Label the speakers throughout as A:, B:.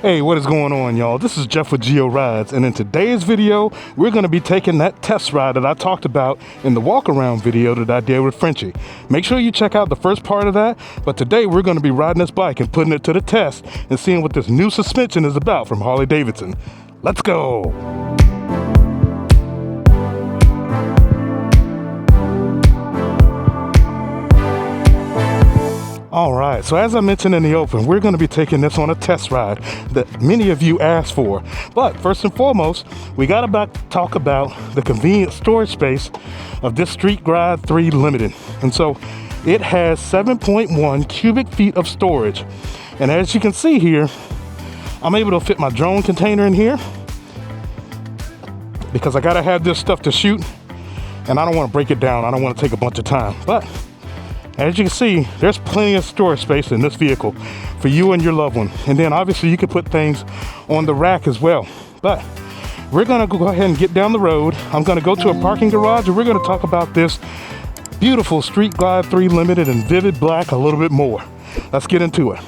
A: Hey, what is going on, y'all? This is Jeff with Geo Rides, and in today's video, we're going to be taking that test ride that I talked about in the walk-around video that I did with Frenchie. Make sure you check out the first part of that, but today we're going to be riding this bike and putting it to the test and seeing what this new suspension is about from Harley Davidson. Let's go! All right, so as I mentioned in the open, we're going to be taking this on a test ride that many of you asked for. But first and foremost, we got to talk about the convenient storage space of this Street Glide 3 Limited. And so it has 7.1 cubic feet of storage. And as you can see here, I'm able to fit my drone container in here because I got to have this stuff to shoot. And I don't want to break it down. I don't want to take a bunch of time. But as you can see, there's plenty of storage space in this vehicle for you and your loved one. And then obviously you can put things on the rack as well. But we're gonna go ahead and get down the road. I'm gonna go to a parking garage and we're gonna talk about this beautiful Street Glide 3 Limited in vivid black a little bit more. Let's get into it.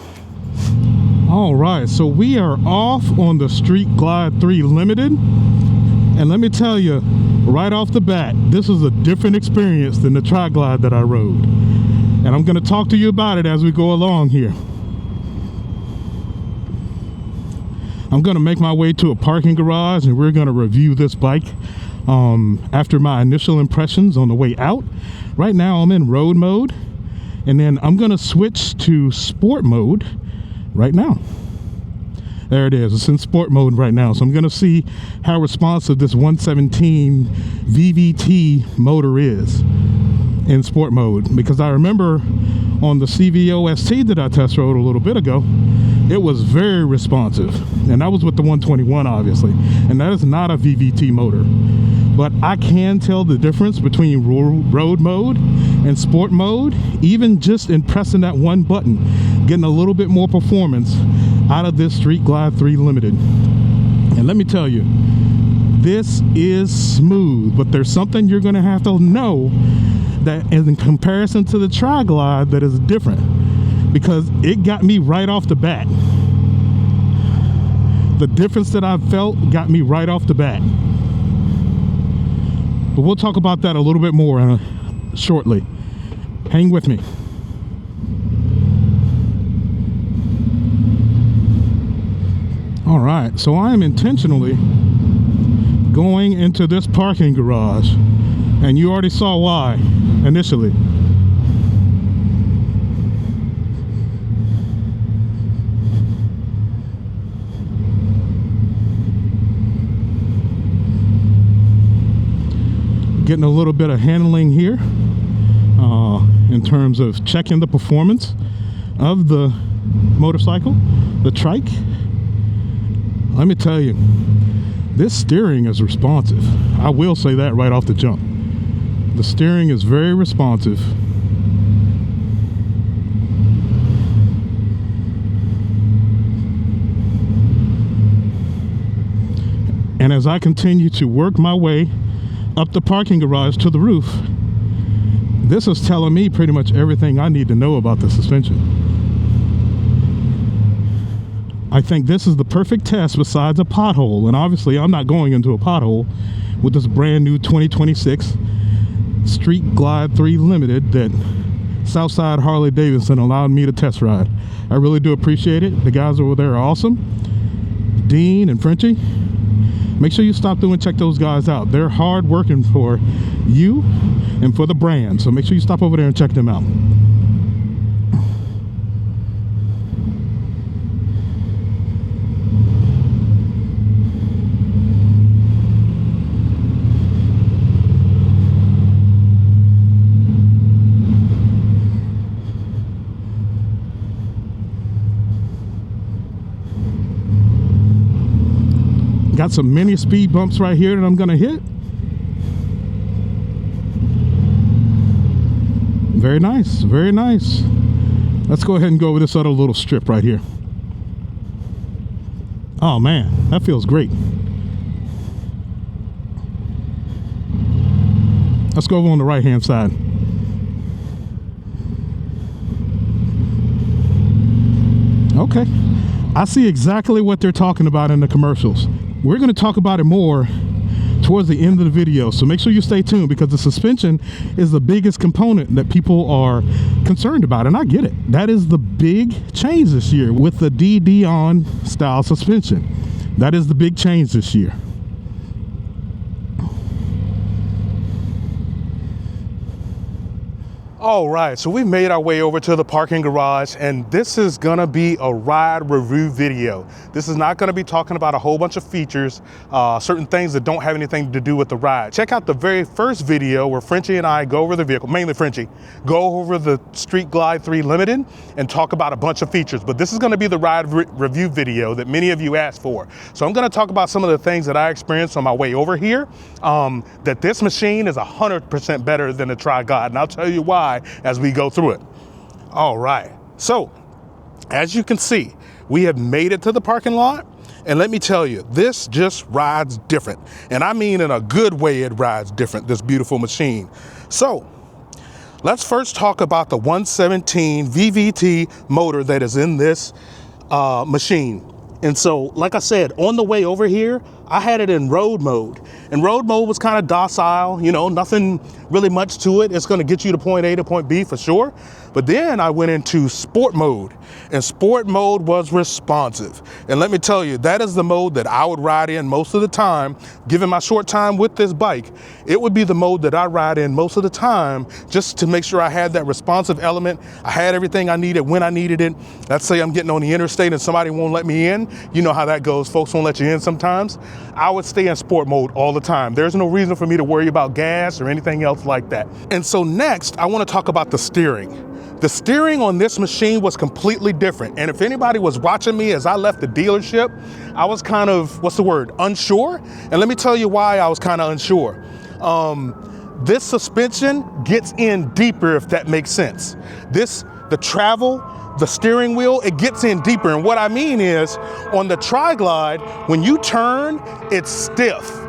A: All right, so we are off on the Street Glide 3 Limited. And let me tell you, right off the bat, this is a different experience than the Tri-Glide that I rode. And I'm going to talk to you about it as we go along here. I'm going to make my way to a parking garage and we're going to review this bike after my initial impressions on the way out. Right now I'm in road mode, and then I'm going to switch to sport mode right now. There it is. It's in sport mode right now. So I'm going to see how responsive this 117 VVT motor is in sport mode, because I remember on the CVO ST that I test rode a little bit ago, it was very responsive, and that was with the 121 obviously, and that is not a VVT motor. But I can tell the difference between road mode and sport mode, even just in pressing that one button, getting a little bit more performance out of this Street Glide 3 Limited. And let me tell you, this is smooth, but there's something you're going to have to know that in comparison to the Tri-Glide that is different, because it got me right off the bat. The difference that I felt got me right off the bat. But we'll talk about that a little bit more shortly. Hang with me. All right, so I am intentionally going into this parking garage, and you already saw why initially. Getting a little bit of handling here in terms of checking the performance of the motorcycle, the trike. Let me tell you, this steering is responsive. I will say that right off the jump. The steering is very responsive. And as I continue to work my way up the parking garage to the roof, this is telling me pretty much everything I need to know about the suspension. I think this is the perfect test besides a pothole, and obviously I'm not going into a pothole with this brand new 2026 Street Glide 3 Limited that Southside Harley Davidson allowed me to test ride. I really do appreciate it. The guys over there are awesome. Dean and Frenchie. Make sure you stop through and check those guys out. They're hard working for you and for the brand. So make sure you stop over there and check them out. Got some mini speed bumps right here that I'm gonna hit. Very nice, very nice. Let's go ahead and go over this other little strip right here. Oh man, that feels great. Let's go over on the right hand side. Okay, I see exactly what they're talking about in the commercials. We're going to talk about it more towards the end of the video, so make sure you stay tuned, because the suspension is the biggest component that people are concerned about, and I get it. That is the big change this year with the Dion style suspension. That is the big change this year. All right, so we made our way over to the parking garage, and this is gonna be a ride review video. This is not gonna be talking about a whole bunch of features, certain things that don't have anything to do with the ride. Check out the very first video where Frenchie and I go over the vehicle, mainly Frenchie, go over the Street Glide 3 Limited and talk about a bunch of features. But this is gonna be the ride review video that many of you asked for. So I'm gonna talk about some of the things that I experienced on my way over here, that this machine is 100% better than the Tri Glide, and I'll tell you why as we go through it. All right, so as you can see, we have made it to the parking lot, and let me tell you, this just rides different, and I mean in a good way. It rides different, this beautiful machine. So let's first talk about the 117 VVT motor that is in this machine. And so, like I said, on the way over here, I had it in road mode. And road mode was kind of docile, you know, nothing really much to it. It's gonna get you to point A to point B for sure. But then I went into sport mode, and sport mode was responsive. And let me tell you, that is the mode that I would ride in most of the time. Given my short time with this bike, it would be the mode that I ride in most of the time, just to make sure I had that responsive element. I had everything I needed when I needed it. Let's say I'm getting on the interstate and somebody won't let me in. You know how that goes. Folks won't let you in sometimes. I would stay in sport mode all the time. There's no reason for me to worry about gas or anything else like that. And so next, I want to talk about the steering. The steering on this machine was completely different. And if anybody was watching me as I left the dealership, I was kind of, what's the word, unsure. And let me tell you why I was kind of unsure. This suspension gets in deeper, if that makes sense. The travel, the steering wheel, it gets in deeper. And what I mean is, on the Tri Glide, when you turn, it's stiff.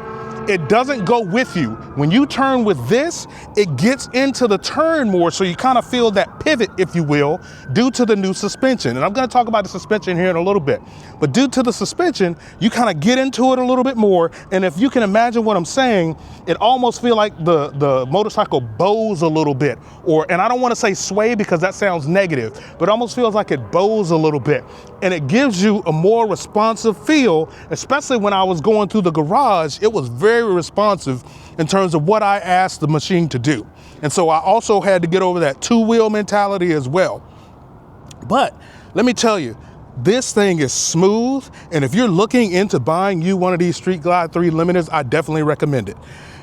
A: It doesn't go with you. When you turn with this, it gets into the turn more, so you kind of feel that pivot, if you will, due to the new suspension. And I'm gonna talk about the suspension here in a little bit. But due to the suspension, you kind of get into it a little bit more. And if you can imagine what I'm saying, it almost feels like the motorcycle bows a little bit. And I don't want to say sway because that sounds negative, but it almost feels like it bows a little bit. And it gives you a more responsive feel, especially when I was going through the garage. It was very responsive in terms of what I asked the machine to do. And so I also had to get over that two-wheel mentality as well. But let me tell you, this thing is smooth, and if you're looking into buying you one of these Street Glide 3 Limiteds, I definitely recommend it.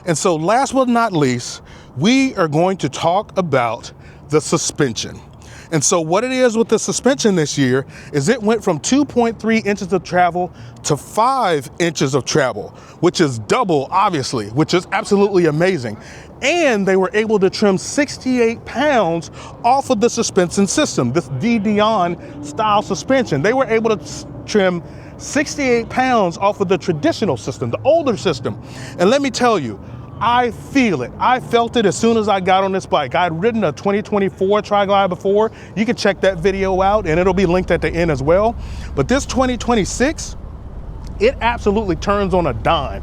A: And so last but not least, we are going to talk about the suspension. And so what it is with the suspension this year is it went from 2.3 inches of travel to 5 inches of travel, which is double, obviously, which is absolutely amazing. And they were able to trim 68 pounds off of the suspension system, this Dion style suspension. They were able to trim 68 pounds off of the traditional system, the older system. And let me tell you, I feel it. I felt it as soon as I got on this bike. I had ridden a 2024 Tri Glide before. You can check that video out, and it'll be linked at the end as well. But this 2026, it absolutely turns on a dime.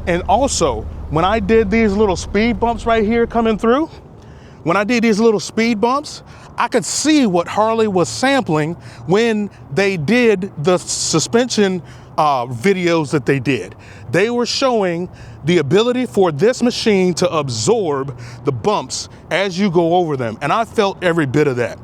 A: And also, when I did these little speed bumps right here coming through, when I did these little speed bumps, I could see what Harley was sampling when they did the suspension videos that they did. They were showing the ability for this machine to absorb the bumps as you go over them. And I felt every bit of that.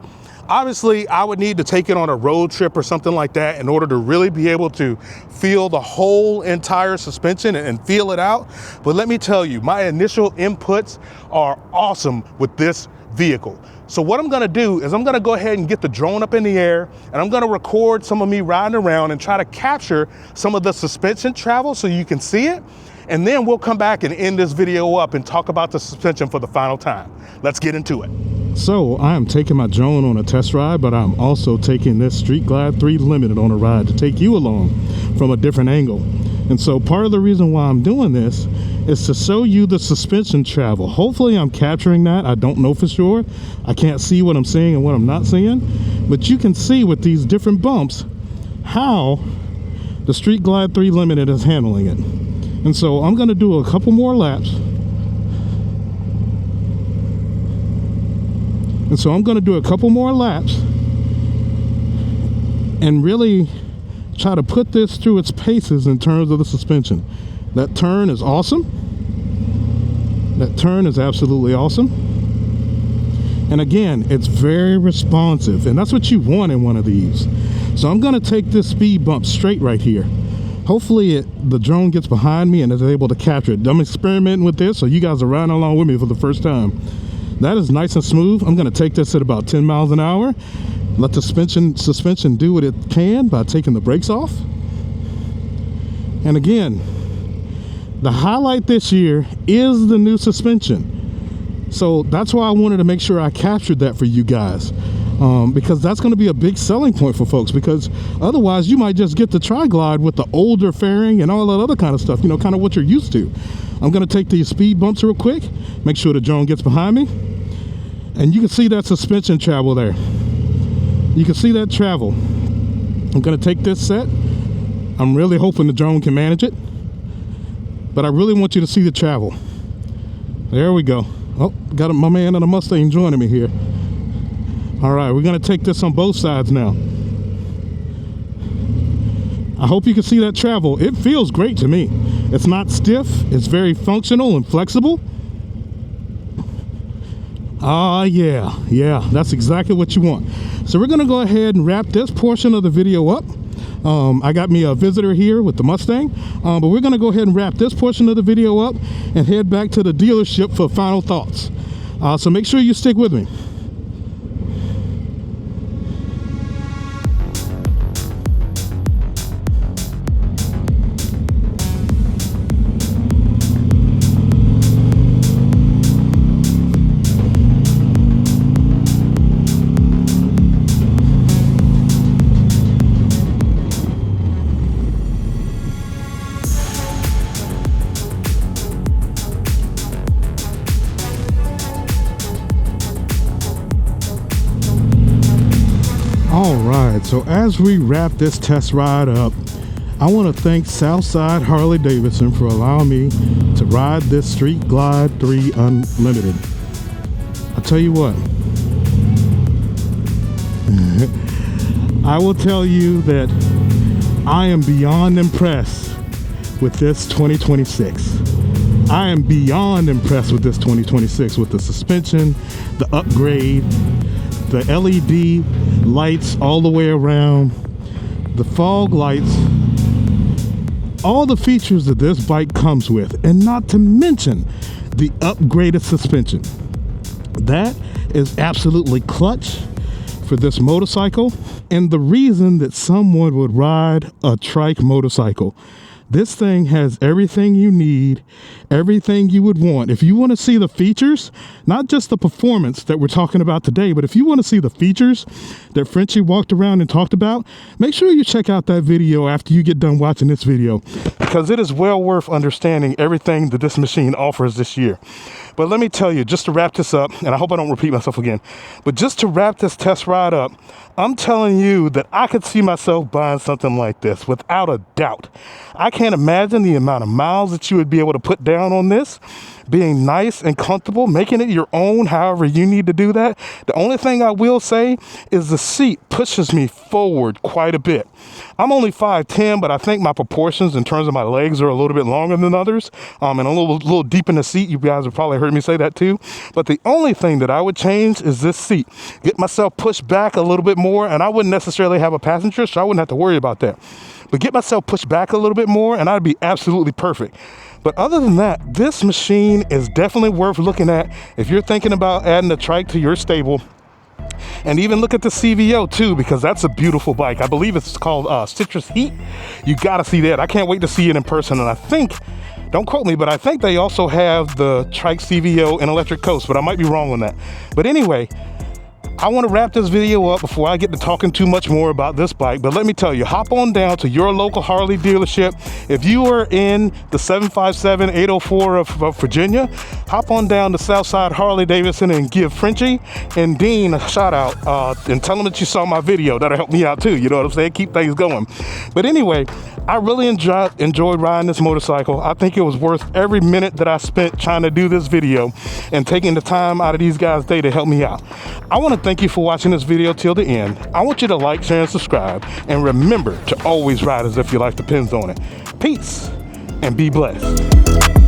A: Obviously, I would need to take it on a road trip or something like that in order to really be able to feel the whole entire suspension and feel it out. But let me tell you, my initial inputs are awesome with this vehicle. So what I'm gonna do is I'm gonna go ahead and get the drone up in the air, and I'm gonna record some of me riding around and try to capture some of the suspension travel so you can see it. And then we'll come back and end this video up and talk about the suspension for the final time. Let's get into it. So I am taking my drone on a test ride, but I'm also taking this Street Glide 3 Limited on a ride to take you along from a different angle. And so part of the reason why I'm doing this is to show you the suspension travel. Hopefully I'm capturing that. I don't know for sure. I can't see what I'm seeing and what I'm not seeing, but you can see with these different bumps, how the Street Glide 3 Limited is handling it. And so I'm going to do a couple more laps. And really try to put this through its paces in terms of the suspension. That turn is awesome. That turn is absolutely awesome. And again, it's very responsive, and that's what you want in one of these. So I'm going to take this speed bump straight right here. Hopefully the drone gets behind me and is able to capture it. I'm experimenting with this, so you guys are riding along with me for the first time. That is nice and smooth. I'm going to take this at about 10 miles an hour. Let the suspension do what it can by taking the brakes off. And again, the highlight this year is the new suspension. So that's why I wanted to make sure I captured that for you guys, because that's going to be a big selling point for folks, because otherwise you might just get the Tri-Glide with the older fairing and all that other kind of stuff, you know, kind of what you're used to. I'm going to take these speed bumps real quick, make sure the drone gets behind me, and you can see that suspension travel there. You can see that travel. I'm going to take this set. I'm really hoping the drone can manage it, but I really want you to see the travel. There we go. Oh, got my man in a Mustang joining me here. All right, we're going to take this on both sides now. I hope you can see that travel. It feels great to me. It's not stiff. It's very functional and flexible. Yeah, that's exactly what you want. So we're going to go ahead and wrap this portion of the video up. I got me a visitor here with the Mustang, but we're going to go ahead and wrap this portion of the video up and head back to the dealership for final thoughts. So make sure you stick with me. Alright, so as we wrap this test ride up, I want to thank Southside Harley Davidson for allowing me to ride this Street Glide 3 Unlimited. I'll tell you what, I will tell you that I am beyond impressed with this 2026. I am beyond impressed with this 2026, with the suspension, the upgrade, the LED lights all the way around, the fog lights, all the features that this bike comes with, and not to mention the upgraded suspension. That is absolutely clutch for this motorcycle, and the reason that someone would ride a trike motorcycle. This thing has everything you need, everything you would want. If you want to see the features, not just the performance that we're talking about today, but if you want to see the features that Frenchie walked around and talked about, make sure you check out that video after you get done watching this video, because it is well worth understanding everything that this machine offers this year. But let me tell you, just to wrap this up, and I hope I don't repeat myself again, but just to wrap this test ride up, I'm telling you that I could see myself buying something like this without a doubt. I can't imagine the amount of miles that you would be able to put down on this, being nice and comfortable, making it your own however you need to do that. The only thing I will say is the seat pushes me forward quite a bit. I'm only 5'10", but I think my proportions in terms of my legs are a little bit longer than others, and a little deep in the seat. You guys have probably heard me say that too. But the only thing that I would change is this seat. Get myself pushed back a little bit more, and I wouldn't necessarily have a passenger, so I wouldn't have to worry about that. But get myself pushed back a little bit more, and I'd be absolutely perfect. But other than that, this machine is definitely worth looking at if you're thinking about adding a trike to your stable. And even look at the CVO too, because that's a beautiful bike. I believe it's called Citrus Heat. You got to see that. I can't wait to see it in person. And I think, don't quote me, but I think they also have the trike CVO in Electric Coast, but I might be wrong on that. But anyway, I want to wrap this video up before I get to talking too much more about this bike, but let me tell you, hop on down to your local Harley dealership. If you are in the 757-804 of Virginia, hop on down to Southside Harley Davidson and give Frenchie and Dean a shout out and tell them that you saw my video. That'll help me out too, you know what I'm saying? Keep things going. But anyway, I really enjoyed riding this motorcycle. I think it was worth every minute that I spent trying to do this video and taking the time out of these guys' day to help me out. I want to thank you for watching this video till the end. I want you to like, share, and subscribe. And remember to always ride as if your life depends on it. Peace and be blessed.